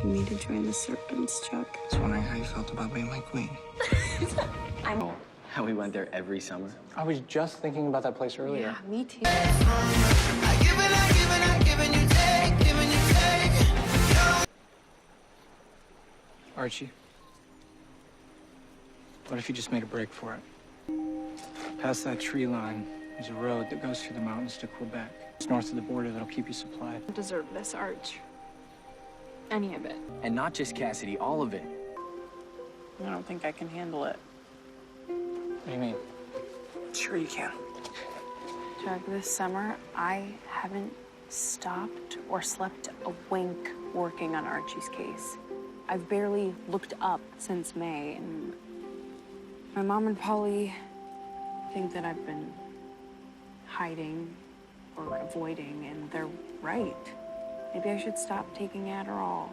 asking me to join the Serpents, Chuck. I was wondering how you felt about being my queen. How we went there every summer. I was just thinking about that place earlier. Yeah, me too. Archie, what if you just made a break for it? Past that tree line, there's a road that goes through the mountains to Quebec. It's north of the border that'll keep you supplied. I don't deserve this, Arch. Any of it. And not just Cassidy, all of it. I don't think I can handle it. What do you mean? Sure you can. Chuck, this summer, I haven't stopped or slept a wink working on Archie's case. I've barely looked up since May, and my mom and Polly think that I've been hiding or avoiding, and they're right. Maybe I should stop taking Adderall,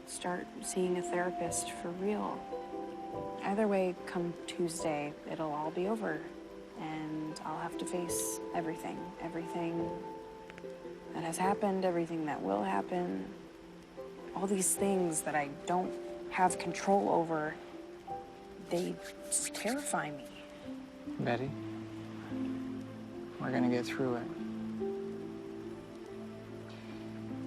start seeing a therapist for real. Either way, come Tuesday, it'll all be over, and I'll have to face everything. Everything that has happened, everything that will happen. All these things that I don't have control over, they just terrify me. Betty, we're gonna get through it.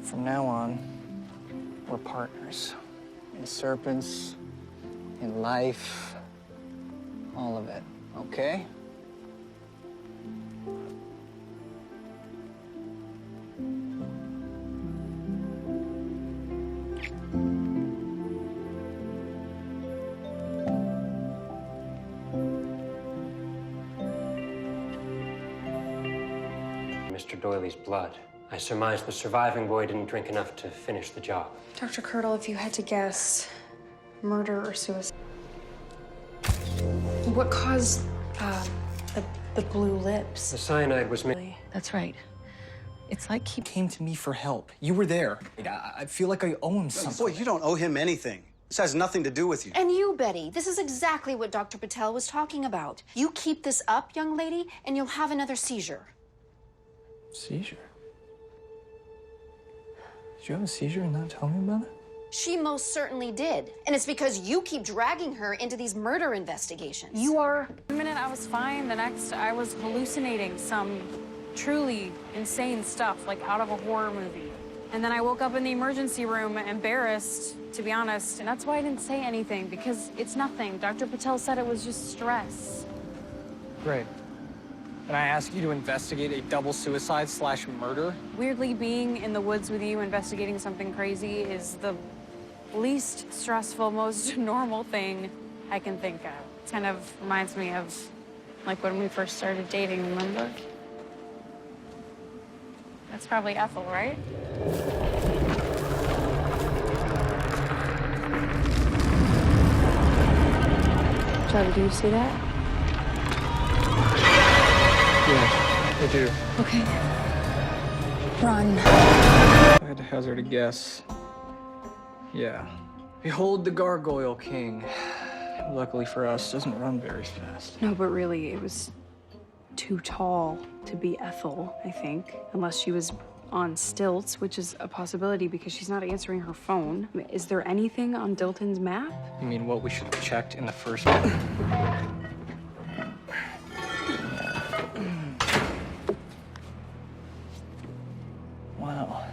From now on, we're partners. In Serpents, in life, all of it, okay? Mr. Doyley's blood. I surmise the surviving boy didn't drink enough to finish the job. Dr. Kirtle, if you had to guess, murder or suicide? What caused the blue lips? The cyanide was That's right. It's like he Came to me for help. You were there. I feel like I owe him something. Boy, you don't owe him anything. This has nothing to do with you. And you, Betty, this is exactly what Dr. Patel was talking about. You keep this up, young lady, and you'll have another seizure. Seizure? Did you have a seizure and not tell me about it? She most certainly did. And it's because you keep dragging her into these murder investigations. You are. One minute I was fine, the next I was hallucinating some truly insane stuff, like out of a horror movie. And then I woke up in the emergency room embarrassed, to be honest, and that's why I didn't say anything, because it's nothing. Dr. Patel said it was just stress. Great. And I ask you to investigate a double suicide/murder? Weirdly, being in the woods with you investigating something crazy is the least stressful, most normal thing I can think of. It kind of reminds me of, like, when we first started dating, remember? That's probably Ethel, right? Charlie, do you see that? Yeah, I do. Okay. Run. If I had to hazard a guess, yeah. Behold the Gargoyle King. Luckily for us, doesn't run very fast. No, but really, it was too tall to be Ethel, I think. Unless she was on stilts, which is a possibility because she's not answering her phone. I mean, is there anything on Dilton's map? You mean what we should have checked in the first place? Wow.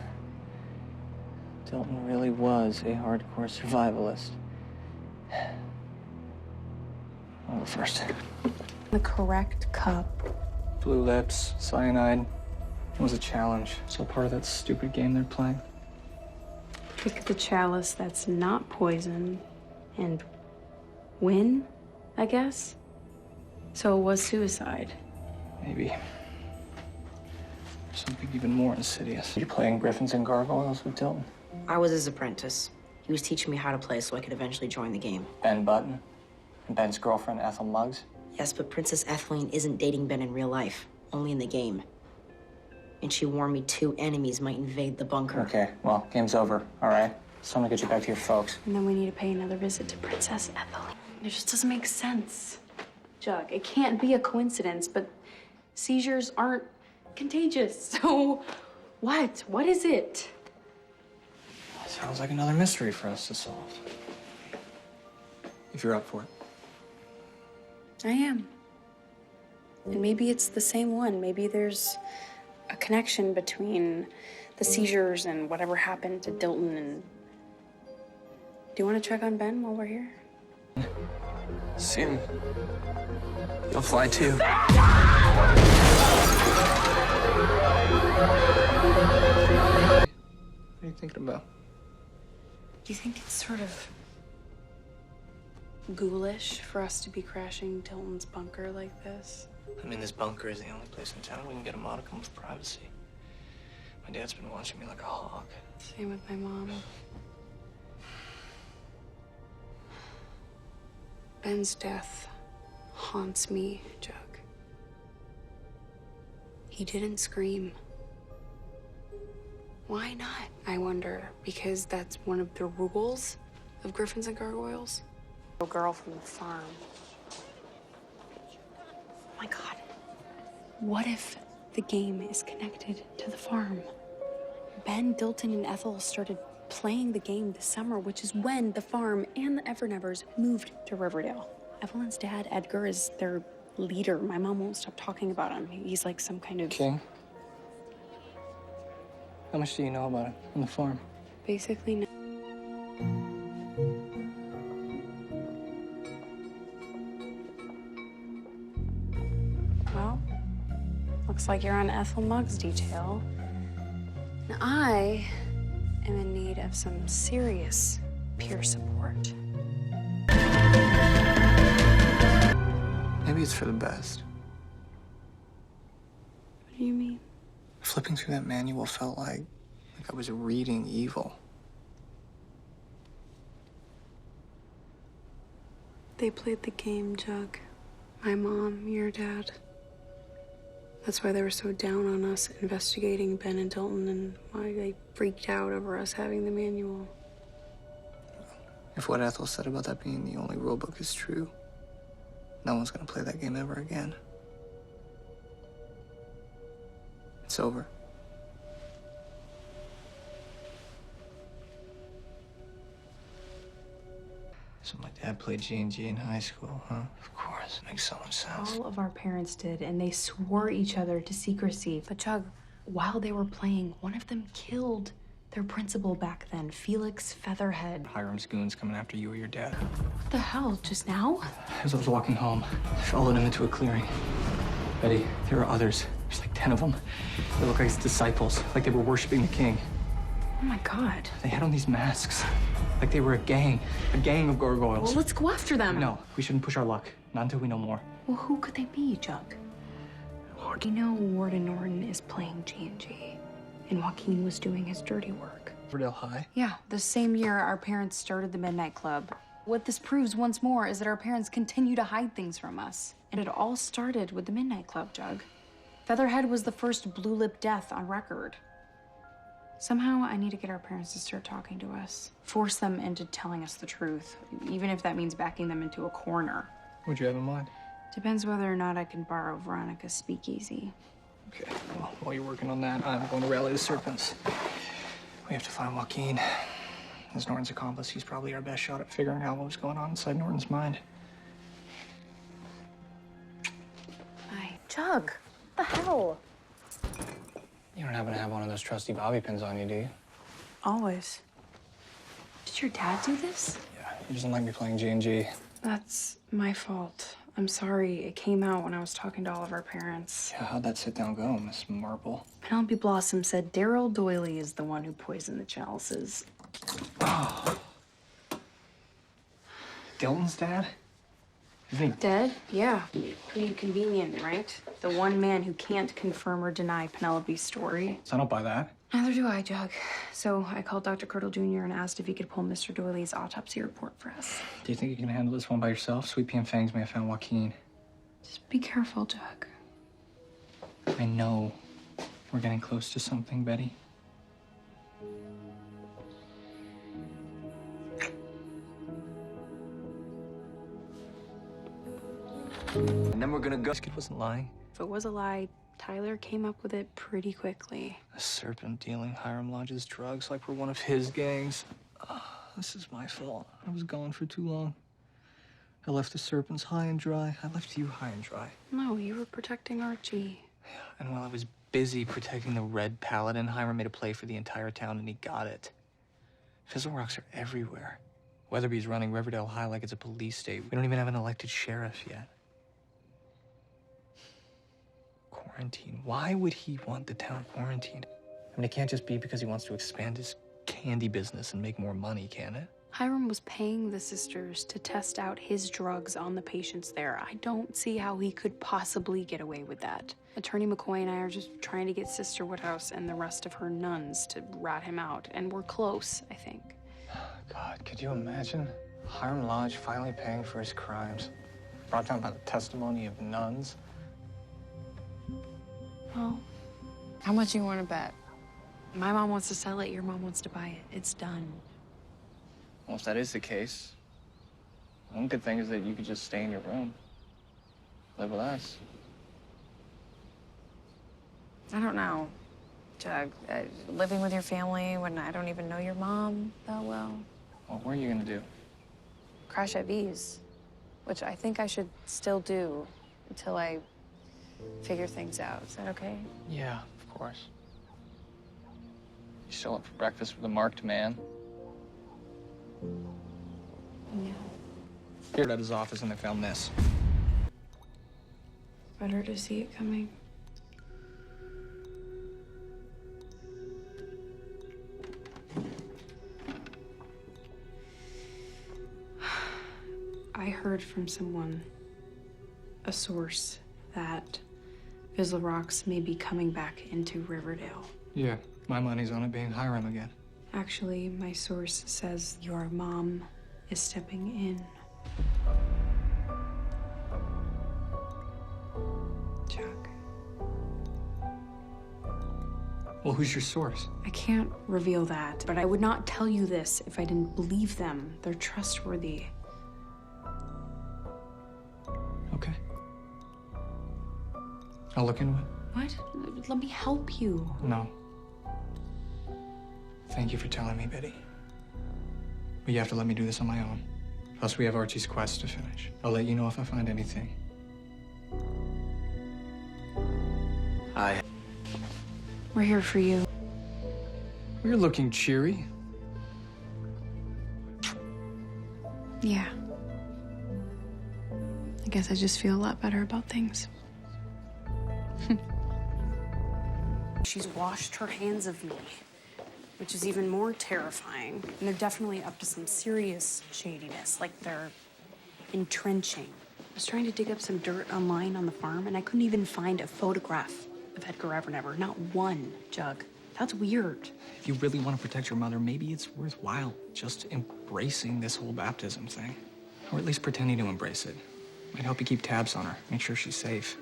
Dilton really was a hardcore survivalist. Well, the first. The correct cup. Blue lips, cyanide. It was a challenge. So part of that stupid game they're playing. Pick the chalice that's not poison and win, I guess. So it was suicide. Maybe. Something even more insidious. You're playing Griffins and Gargoyles with Dilton? I was his apprentice. He was teaching me how to play so I could eventually join the game. Ben Button? And Ben's girlfriend, Ethel Muggs? Yes, but Princess Etheline isn't dating Ben in real life, only in the game. And she warned me 2 enemies might invade the bunker. Okay, well, game's over, all right? Someone get you back to your folks. And then we need to pay another visit to Princess Etheline. It just doesn't make sense. Jug, it can't be a coincidence, but seizures aren't contagious. So what? What is it? Sounds like another mystery for us to solve. If you're up for it. I am. And maybe it's the same one. Maybe there's a connection between the seizures and whatever happened to Dilton and... Do you want to check on Ben while we're here? Soon. You'll fly too. What are you thinking about? Do you think it's sort of ghoulish for us to be crashing Tilton's bunker like this? I mean, this bunker is the only place in town we can get a modicum of privacy. My dad's been watching me like a hawk. Same with my mom. Ben's death haunts me, Jug. He didn't scream. Why not, I wonder? Because that's one of the rules of Griffins and Gargoyles? A girl from the farm. Oh my God. What if the game is connected to the farm? Ben, Dilton, and Ethel started playing the game this summer, which is when the farm and the Evernevers moved to Riverdale. Evelyn's dad, Edgar, is their leader. My mom won't stop talking about him. He's like some kind of... King? How much do you know about it on the farm? Basically, no. Well, looks like you're on Ethel Mugg's detail. And I am in need of some serious peer support. Maybe it's for the best. What do you mean? Flipping through that manual felt like I was reading evil. They played the game, Jug. My mom, your dad. That's why they were so down on us investigating Ben and Dilton and why they freaked out over us having the manual. If what Ethel said about that being the only rule book is true, no one's gonna play that game ever again. It's over. So my dad played G&G in high school, huh? Of course, it makes so much sense. All of our parents did, and they swore each other to secrecy. But Chug, while they were playing, one of them killed their principal back then, Felix Featherhead. Hiram's goons coming after you or your dad. What the hell, just now? As I was walking home, I followed him into a clearing. Betty, there were others. There's like 10 of them. They look like his disciples, like they were worshiping the king. Oh my God. They had on these masks, like they were a gang of gargoyles. Well, let's go after them. No, we shouldn't push our luck. Not until we know more. Well, who could they be, Jug? You know Warden Norton is playing G&G, and Joaquin was doing his dirty work. Riverdale High? Yeah, the same year our parents started the Midnight Club. What this proves once more is that our parents continue to hide things from us. And it all started with the Midnight Club, Jug. Featherhead was the first blue-lip death on record. Somehow, I need to get our parents to start talking to us. Force them into telling us the truth, even if that means backing them into a corner. What'd you have in mind? Depends whether or not I can borrow Veronica's speakeasy. Okay, well, while you're working on that, I'm going to rally the serpents. We have to find Joaquin. As Norton's accomplice, he's probably our best shot at figuring out what was going on inside Norton's mind. Hi. Jug, what the hell? You don't happen to have one of those trusty bobby pins on you, do you? Always. Did your dad do this? Yeah, he doesn't like me playing G&G. That's my fault. I'm sorry. It came out when I was talking to all of our parents. Yeah, how'd that sit down go, Miss Marple? Penelope Blossom said Daryl Doyley is the one who poisoned the chalices. Oh. Dilton's dad? Isn't he Dead? Yeah. Pretty convenient, right? The one man who can't confirm or deny Penelope's story. So I don't buy that. Neither do I, Jug. So I called Dr. Curdle Jr. and asked if he could pull Mr. Doyley's autopsy report for us. Do you think you can handle this one by yourself? Sweet Pea and Fangs may have found Joaquin. Just be careful, Jug. I know we're getting close to something, Betty. And then we're gonna go. This kid wasn't lying. If it was a lie, Tyler came up with it pretty quickly. A serpent dealing Hiram Lodge's drugs like we're one of his gangs. This is my fault. I was gone for too long. I left the serpents high and dry. I left you high and dry. No, you were protecting Archie. And while I was busy protecting the Red Paladin, Hiram made a play for the entire town, and he got it. Fizzle rocks are everywhere. Weatherby's running Riverdale High like it's a police state. We don't even have an elected sheriff yet. Quarantine. Why would he want the town quarantined? I mean, it can't just be because he wants to expand his candy business and make more money, can it? Hiram was paying the sisters to test out his drugs on the patients there. I don't see how he could possibly get away with that. Attorney McCoy and I are just trying to get Sister Woodhouse and the rest of her nuns to rat him out, and we're close, I think. God, could you imagine? Hiram Lodge finally paying for his crimes. Brought down by the testimony of nuns. Well, how much you want to bet? My mom wants to sell it, your mom wants to buy it. It's done. Well, if that is the case, one good thing is that you could just stay in your room. Live with us. I don't know, Jug. Living with your family when I don't even know your mom that well. Well, what are you gonna do? Crash at V's, which I think I should still do until I figure things out. Is that okay? Yeah, of course. You still up for breakfast with a marked man? Yeah. Peered at his office and they found this. Better to see it coming. I heard from someone, a source, that Fizzle Rocks may be coming back into Riverdale. Yeah, my money's on it being Hiram again. Actually, my source says your mom is stepping in. Chuck. Well, who's your source? I can't reveal that, but I would not tell you this if I didn't believe them. They're trustworthy. Okay. I'll look into it. What? Let me help you. No. Thank you for telling me, Betty. But you have to let me do this on my own. Plus, we have Archie's quest to finish. I'll let you know if I find anything. We're here for you. You're looking cheery. Yeah. I guess I just feel a lot better about things. She's washed her hands of me, which is even more terrifying. And they're definitely up to some serious shadiness, like they're entrenching. I was trying to dig up some dirt online on the farm, and I couldn't even find a photograph of Edgar Evernever. Not one, Jug. That's weird. If you really want to protect your mother, maybe it's worthwhile just embracing this whole baptism thing. Or at least pretending to embrace it. Might help you keep tabs on her, make sure she's safe.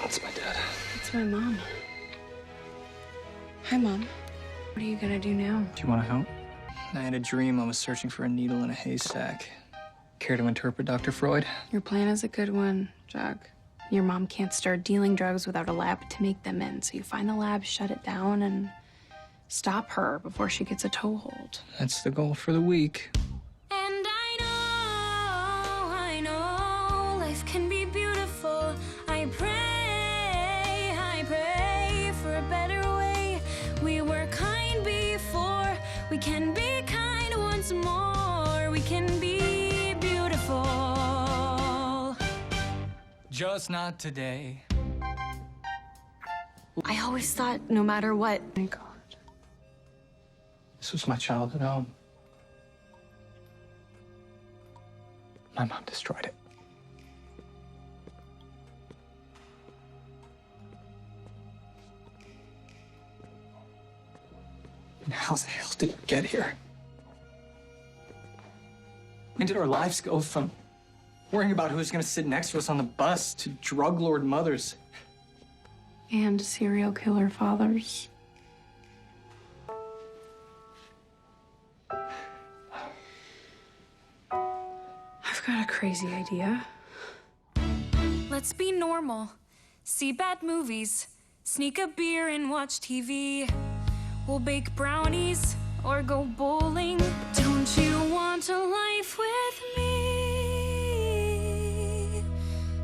That's my dad. That's my mom. Hi, Mom. What are you gonna do now? Do you want to help? I had a dream I was searching for a needle in a haystack. Care to interpret, Dr. Freud? Your plan is a good one, Jug. Your mom can't start dealing drugs without a lab to make them in, so you find the lab, shut it down, and stop her before she gets a toehold. That's the goal for the week. And I know life can be beautiful. I pray for a better way. We were kind before, we can be kind once more. We can be beautiful. Just not today. I always thought no matter what. Oh my God. This was my childhood home. My mom destroyed it. And how the hell did we get here? When did our lives go from worrying about who's gonna sit next to us on the bus to drug lord mothers? And serial killer fathers. crazy idea. Let's be normal. See bad movies. Sneak a beer and watch TV. We'll bake brownies or go bowling. Don't you want a life with me?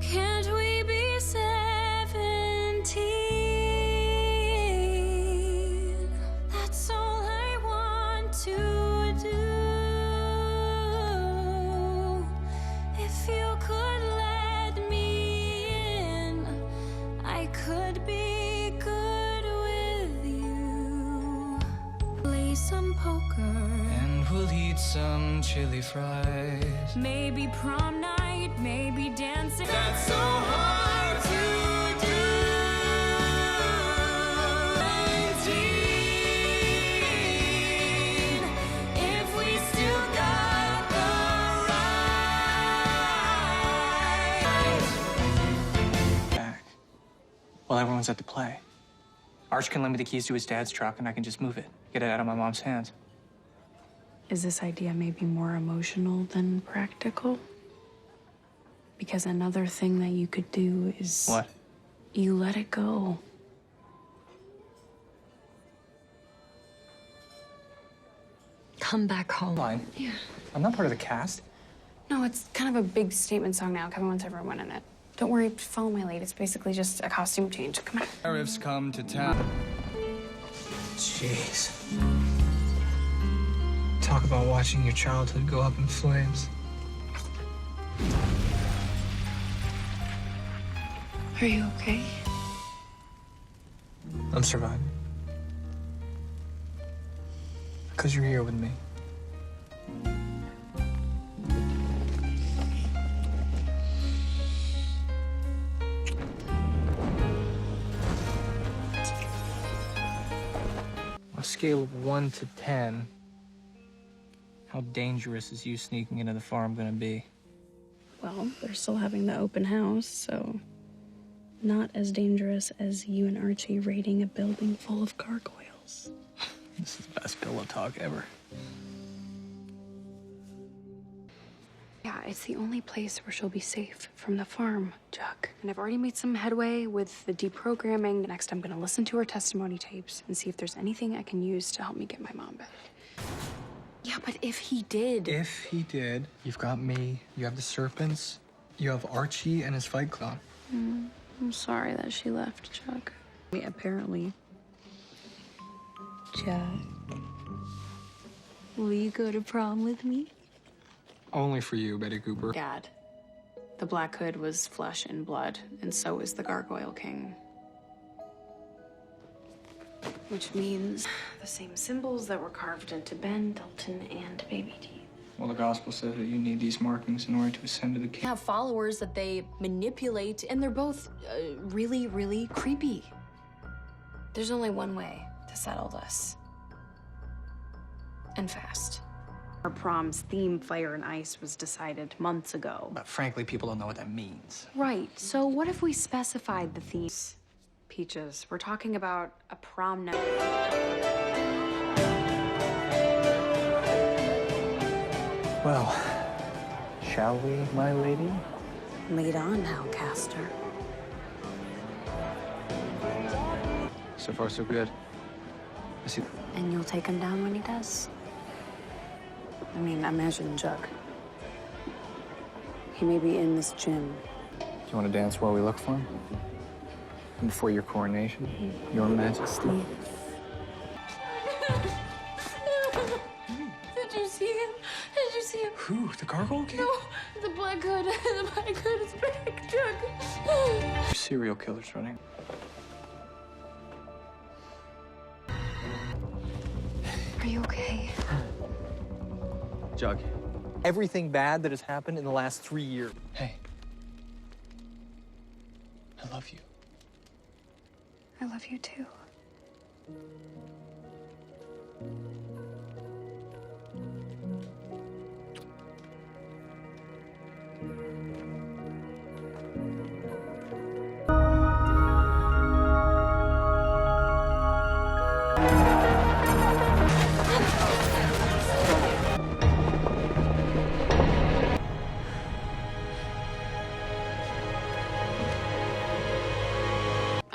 Can't we be 17? That's all I want to do. If you could let me in, I could be good with you. Play some poker. And we'll eat some chili fries. Maybe prom night, maybe dancing. That's so hard to do. 19, if we still got the right. Back. While everyone's at the play. Arch can lend me the keys to his dad's truck and I can just move it. Get it out of my mom's hands. Is this idea maybe more emotional than practical? Because another thing that you could do is... What? You let it go. Come back home. Fine. Yeah. I'm not part of the cast. No, it's kind of a big statement song now. Kevin wants everyone in it. Don't worry, follow my lead. It's basically just a costume change. Come on. Sheriffs come to town. Jeez. Talk about watching your childhood go up in flames. Are you okay? I'm surviving. Because you're here with me. On a scale of 1 to 10, how dangerous is you sneaking into the farm gonna be? Well, they're still having the open house, so not as dangerous as you and Archie raiding a building full of gargoyles. This is the best pillow talk ever. Yeah, it's the only place where she'll be safe from the farm, Chuck. And I've already made some headway with the deprogramming. Next, I'm gonna listen to her testimony tapes and see if there's anything I can use to help me get my mom back. Yeah, but if he did... If he did, you've got me, you have the serpents, you have Archie and his fight club. I'm sorry that she left, Chuck. Apparently. Chuck, will you go to prom with me? Only for you, Betty Cooper. Dad, the Black Hood was flesh and blood, and so is the Gargoyle King. Which means the same symbols that were carved into Ben, Dalton, and Baby Teeth. Well, the gospel says that you need these markings in order to ascend to the king. Have followers that they manipulate, and they're both really, really creepy. There's only one way to settle this. And fast. Our prom's theme, Fire and Ice, was decided months ago. But frankly, people don't know what that means. Right, so what if we specified the themes? Peaches, we're talking about a prom night. Well, shall we, my lady? Lead on, Hellcaster. So far, so good. I see. And you'll take him down when he does? I mean, imagine Chuck. He may be in this gym. Do you want to dance while we look for him? And before your coronation, Your Majesty. Did you see him? Did you see him? Who? The Gargoyle King? No, the Black Hood. The Black Hood is back, Chuck. Serial killers running. Are you okay? Jug, everything bad that has happened in the last 3 years. Hey. I love you. I love you too.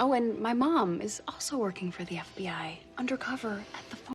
Oh, and my mom is also working for the FBI, undercover at the farm.